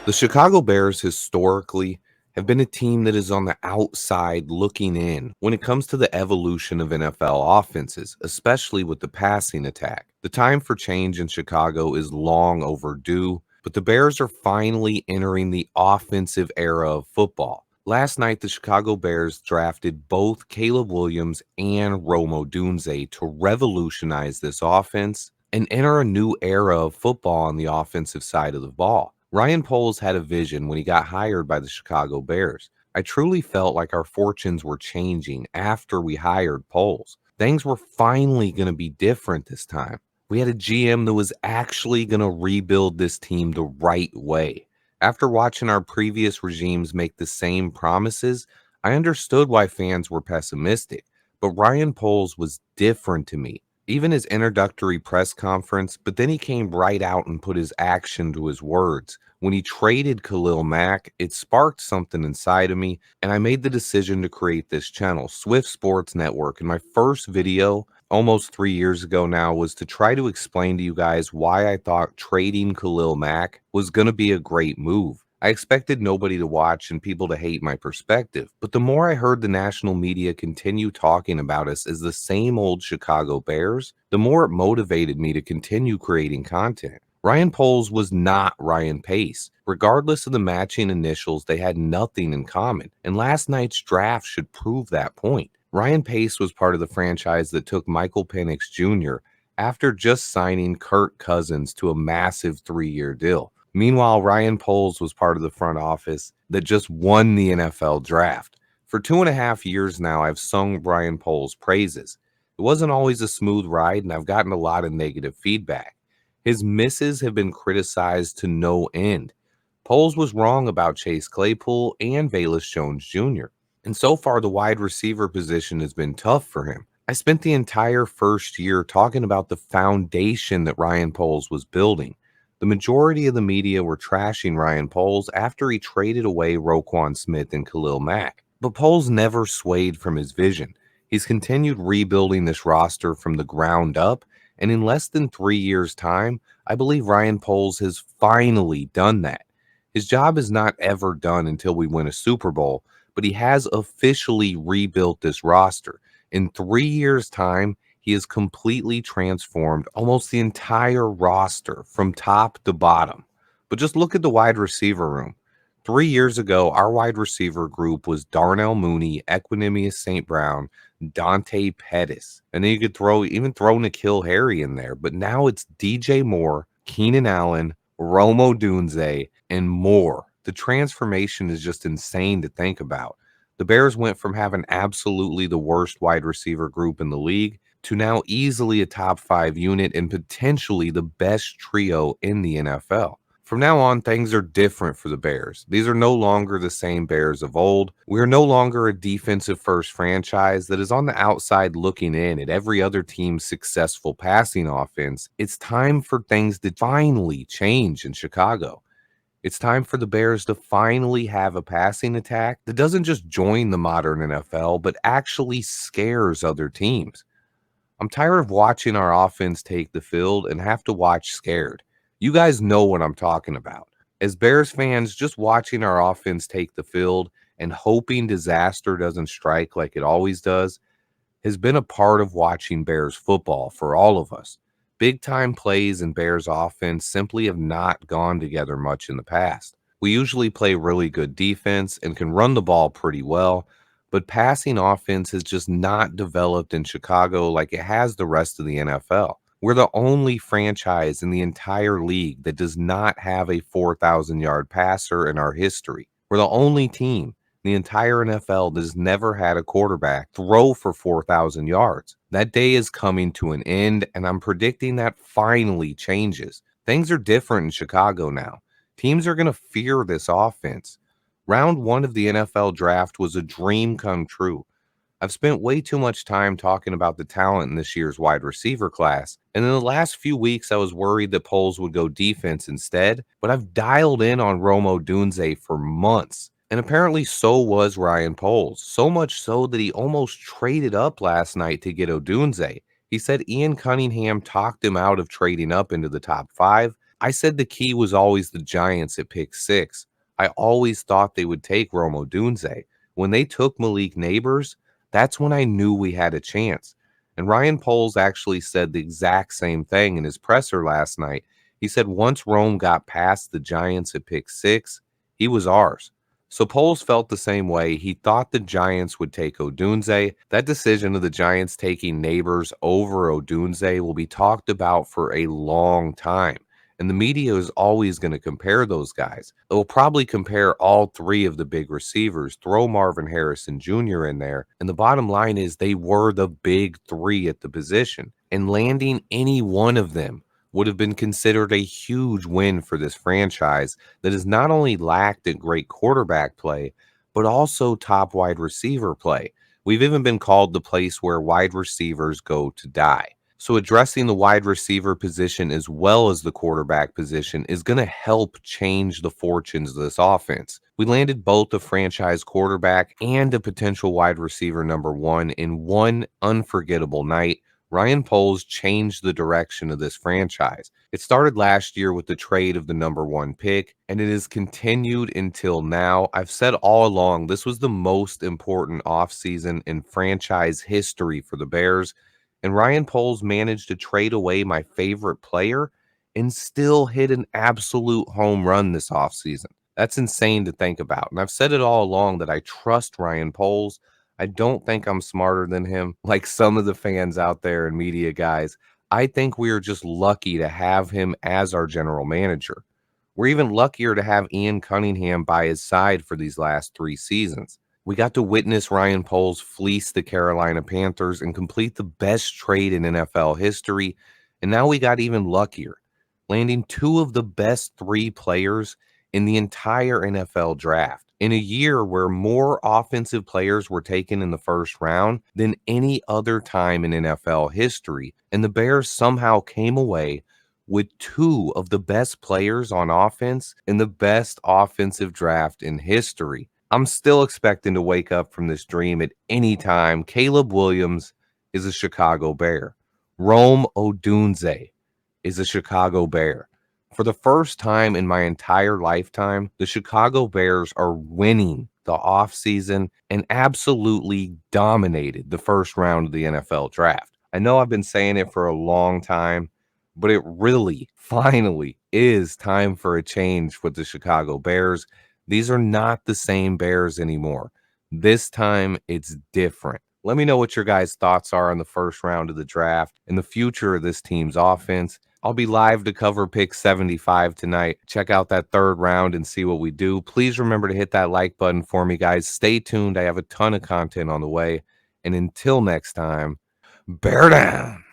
The Chicago Bears historically have been a team that is on the outside looking in when it comes to the evolution of NFL offenses, especially with the passing attack. The time for change in Chicago is long overdue, but the Bears are finally entering the offensive era of football. Last night, the Chicago Bears drafted both Caleb Williams and Rome Odunze to revolutionize this offense and enter a new era of football on the offensive side of the ball. Ryan Poles had a vision when he got hired by the Chicago Bears. I truly felt like our fortunes were changing after we hired Poles. Things were finally going to be different this time. We had a GM that was actually going to rebuild this team the right way. After watching our previous regimes make the same promises, I understood why fans were pessimistic. But Ryan Poles was different to me. Even his introductory press conference, but then he came right out and put his action to his words. When he traded Khalil Mack, it sparked something inside of me, and I made the decision to create this channel, Swift Sports Network. And my first video, almost 3 years ago now, was to try to explain to you guys why I thought trading Khalil Mack was going to be a great move. I expected nobody to watch and people to hate my perspective, but the more I heard the national media continue talking about us as the same old Chicago Bears, the more it motivated me to continue creating content. Ryan Poles was not Ryan Pace. Regardless of the matching initials, they had nothing in common, and last night's draft should prove that point. Ryan Pace was part of the franchise that took Michael Penix Jr. after just signing Kirk Cousins to a massive 3-year deal. Meanwhile, Ryan Poles was part of the front office that just won the NFL draft. For 2.5 years now, I've sung Ryan Poles' praises. It wasn't always a smooth ride, and I've gotten a lot of negative feedback. His misses have been criticized to no end. Poles was wrong about Chase Claypool and Velus Jones Jr. And so far, the wide receiver position has been tough for him. I spent the entire first year talking about the foundation that Ryan Poles was building. The majority of the media were trashing Ryan Poles after he traded away Roquan Smith and Khalil Mack. But Poles never swayed from his vision. He's continued rebuilding this roster from the ground up, and in less than 3 years' time, I believe Ryan Poles has finally done that. His job is not ever done until we win a Super Bowl, but he has officially rebuilt this roster. In 3 years' time, he has completely transformed almost the entire roster from top to bottom. But just look at the wide receiver room. 3 years ago, our wide receiver group was Darnell Mooney, Equanimous St. Brown, Dante Pettis. And then you could throw N'Keal Harry in there. But now it's DJ Moore, Keenan Allen, Rome Odunze, and more. The transformation is just insane to think about. The Bears went from having absolutely the worst wide receiver group in the league to now easily a top 5 unit and potentially the best trio in the NFL. From now on, things are different for the Bears. These are no longer the same Bears of old. We are no longer a defensive first franchise that is on the outside looking in at every other team's successful passing offense. It's time for things to finally change in Chicago. It's time for the Bears to finally have a passing attack that doesn't just join the modern NFL, but actually scares other teams. I'm tired of watching our offense take the field and have to watch scared. You guys know what I'm talking about. As Bears fans, just watching our offense take the field and hoping disaster doesn't strike like it always does has been a part of watching Bears football for all of us. Big time plays and Bears offense simply have not gone together much in the past. We usually play really good defense and can run the ball pretty well, but passing offense has just not developed in Chicago like it has the rest of the NFL. We're the only franchise in the entire league that does not have a 4,000-yard passer in our history. We're the only team the entire NFL that has never had a quarterback throw for 4,000 yards. That day is coming to an end, and I'm predicting that finally changes. Things are different in Chicago now. Teams are going to fear this offense. Round one of the NFL draft was a dream come true. I've spent way too much time talking about the talent in this year's wide receiver class, and in the last few weeks I was worried that Poles would go defense instead, but I've dialed in on Rome Odunze for months. And apparently so was Ryan Poles, so much so that he almost traded up last night to get Odunze. He said Ian Cunningham talked him out of trading up into the top 5, I said the key was always the Giants at pick 6. I always thought they would take Rome Odunze. When they took Malik Neighbors, that's when I knew we had a chance. And Ryan Poles actually said the exact same thing in his presser last night. He said once Rome got past the Giants at pick 6, he was ours. So Poles felt the same way. He thought the Giants would take Odunze. That decision of the Giants taking Neighbors over Odunze will be talked about for a long time. And the media is always going to compare those guys. They'll probably compare all three of the big receivers, throw Marvin Harrison Jr. in there. And the bottom line is they were the big three at the position. And landing any one of them would have been considered a huge win for this franchise that has not only lacked a great quarterback play, but also top wide receiver play. We've even been called the place where wide receivers go to die. So addressing the wide receiver position as well as the quarterback position is going to help change the fortunes of this offense. We landed both a franchise quarterback and a potential wide receiver number one in one unforgettable night. Ryan Poles changed the direction of this franchise. It started last year with the trade of the number one pick, and it has continued until now. I've said all along this was the most important offseason in franchise history for the Bears. And Ryan Poles managed to trade away my favorite player and still hit an absolute home run this offseason. That's insane to think about. And I've said it all along that I trust Ryan Poles. I don't think I'm smarter than him, like some of the fans out there and media guys. I think we are just lucky to have him as our general manager. We're even luckier to have Ian Cunningham by his side for these last 3 seasons. We got to witness Ryan Poles fleece the Carolina Panthers and complete the best trade in NFL history. And now we got even luckier, landing 2 of the best 3 players in the entire NFL draft in a year where more offensive players were taken in the first round than any other time in NFL history. And the Bears somehow came away with 2 of the best players on offense in the best offensive draft in history. I'm still expecting to wake up from this dream at any time. Caleb Williams is a Chicago Bear. Rome Odunze is a Chicago Bear. For the first time in my entire lifetime, the Chicago Bears are winning the offseason and absolutely dominated the first round of the NFL draft. I know I've been saying it for a long time, but it really, finally is time for a change with the Chicago Bears. These are not the same Bears anymore. This time, it's different. Let me know what your guys' thoughts are on the first round of the draft and the future of this team's offense. I'll be live to cover pick 75 tonight. Check out that third round and see what we do. Please remember to hit that like button for me, guys. Stay tuned. I have a ton of content on the way. And until next time, bear down.